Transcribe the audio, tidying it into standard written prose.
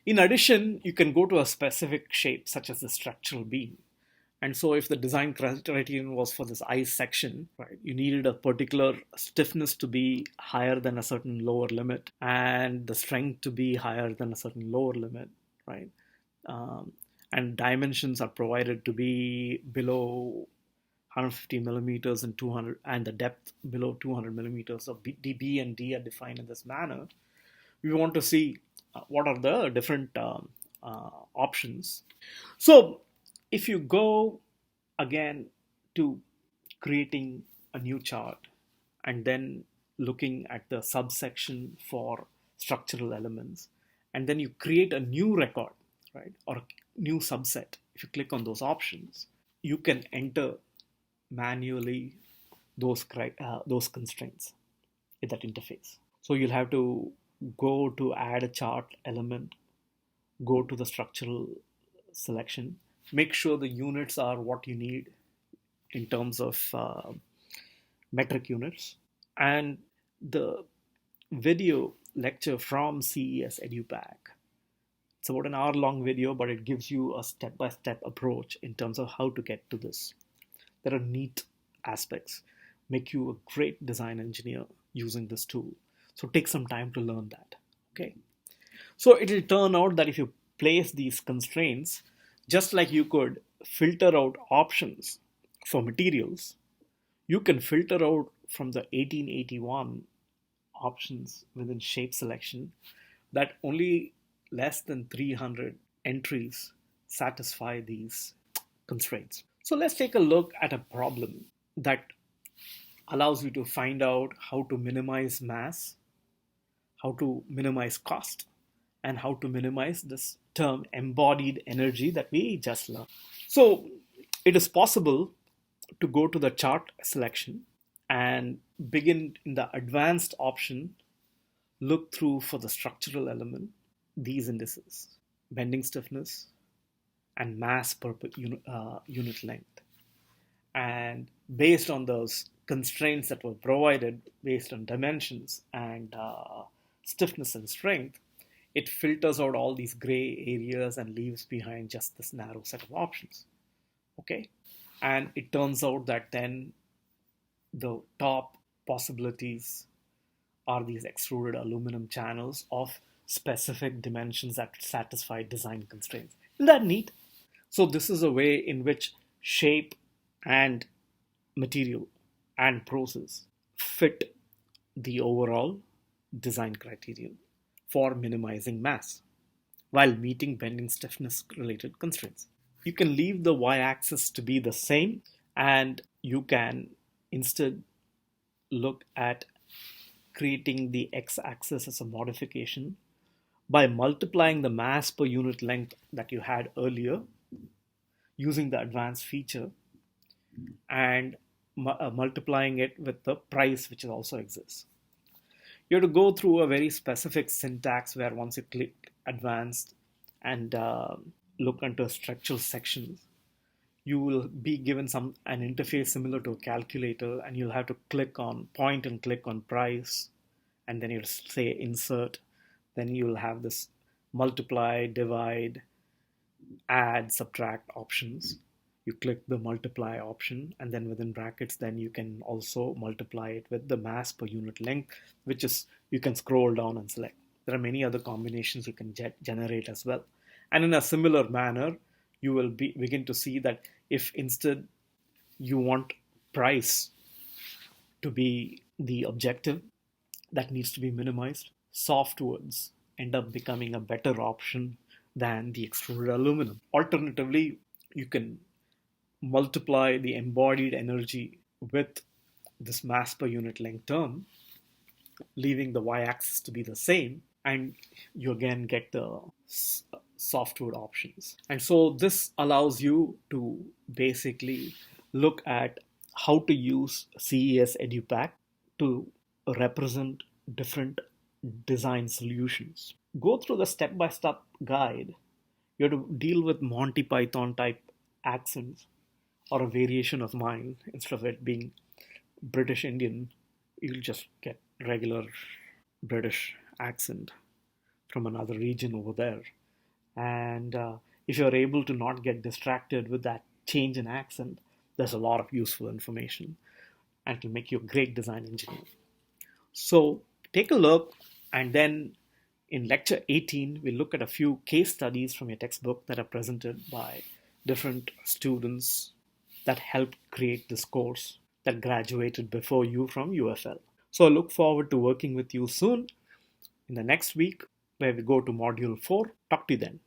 In addition, you can go to a specific shape such as the structural beam. And so if the design criterion was for this ice section, right, you needed a particular stiffness to be higher than a certain lower limit and the strength to be higher than a certain lower limit, right? Um, and dimensions are provided to be below 150 millimeters and 200, and the depth below 200 millimeters. So B and D are defined in this manner. We want to see what are the different options. So if you go again to creating a new chart and then looking at the subsection for structural elements, and then you create a new record, right, or a new subset. If you click on those options, you can enter manually those constraints in that interface. So you'll have to go to add a chart element, go to the structural selection, make sure the units are what you need in terms of metric units. And the video lecture from CES EduPack, it's about an hour-long video, but it gives you a step-by-step approach in terms of how to get to this. There are neat aspects, make you a great design engineer using this tool. So take some time to learn that. Okay. So it will turn out that if you place these constraints, just like you could filter out options for materials, you can filter out from the 1881 options within shape selection that only less than 300 entries satisfy these constraints. So let's take a look at a problem that allows you to find out how to minimize mass, how to minimize cost, and how to minimize this term embodied energy that we just learned. So it is possible to go to the chart selection and begin in the advanced option, look through for the structural element, these indices, bending stiffness and mass per unit length. And based on those constraints that were provided based on dimensions and stiffness and strength, it filters out all these gray areas and leaves behind just this narrow set of options. Okay. And it turns out that then the top possibilities are these extruded aluminum channels of specific dimensions that satisfy design constraints. Isn't that neat? So this is a way in which shape and material and process fit the overall design criterion for minimizing mass while meeting bending stiffness related constraints. You can leave the y-axis to be the same, and you can instead look at creating the x-axis as a modification by multiplying the mass per unit length that you had earlier using the advanced feature and multiplying it with the price which also exists. You have to go through a very specific syntax where once you click advanced and look into structural sections, you will be given an interface similar to a calculator, and you'll have to point and click on price, and then you'll say insert. Then you'll have this multiply, divide, add, subtract options. You click the multiply option, and then within brackets, then you can also multiply it with the mass per unit length, which is, you can scroll down and select. There are many other combinations you can generate as well. And in a similar manner, you will begin to see that if instead you want price to be the objective that needs to be minimized, softwoods end up becoming a better option than the extruded aluminum. Alternatively, you can multiply the embodied energy with this mass per unit length term, leaving the y-axis to be the same, and you again get the softwood options. And so this allows you to basically look at how to use CES EduPack to represent different design solutions. Go through the step-by-step guide. You have to deal with Monty Python type accents or a variation of mine. Instead of it being British Indian, you'll just get regular British accent from another region over there. And if you're able to not get distracted with that change in accent, there's a lot of useful information and it'll make you a great design engineer. So take a look, and then in lecture 18, we'll look at a few case studies from your textbook that are presented by different students that helped create this course that graduated before you from UFL. So I look forward to working with you soon in the next week where we go to module 4. Talk to you then.